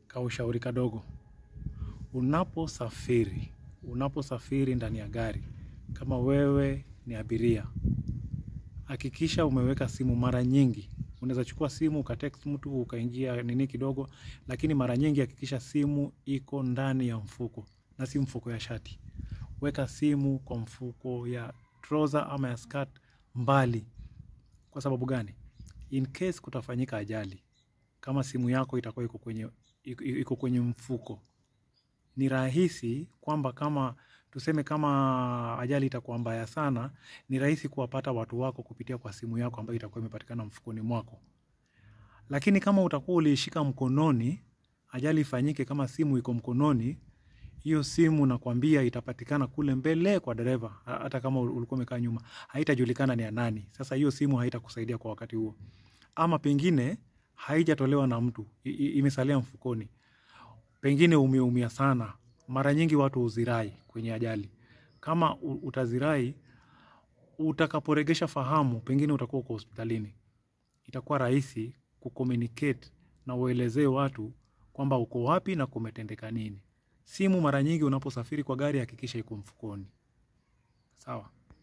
Kaushauri kadogo. Unaposafiri ndani ya gari, kama wewe ni abiria, hakikisha umeweka simu mara nyingi. Unaweza chukua simu ukatext mtu ukaingia nini kidogo, lakini mara nyingi hakikisha simu iko ndani ya mfuko, na si mfuko ya shati. Weka simu kwa mfuko ya trouser ama ya skirt mbali. Kwa sababu gani? In case kutafanyika ajali, kama simu yako itakuwa iko kwenye mfuko, ni rahisi kwamba kama tuseme kama ajali itakuwa mbaya sana, ni rahisi kuwapata watu wako kupitia kwa simu yako ambayo itakuwa imepatikana mfukoni mwako. Lakini kama utakuwa ulishika mkononi, ajali ifanyike kama simu iko mkononi, hiyo simu nakwambia itapatikana kule mbele kwa dereva, hata kama ulikuwa umekaa nyuma, haitajulikana ni ya nani. Sasa hiyo simu haitakusaidia kwa wakati huo. Ama pengine haijatolewa na mtu, imesalia mfukoni. Pengine umeumia sana. Mara nyingi watu huzirai kwenye ajali. Kama utazirai, utakaporegesha fahamu, pengine utakuwa kwa hospitalini. Itakuwa rahisi kucommunicate na uelezee watu kwamba uko wapi na kumetendeka nini. Simu mara nyingi unaposafiri kwa gari hakikisha iko mfukoni. Sawa.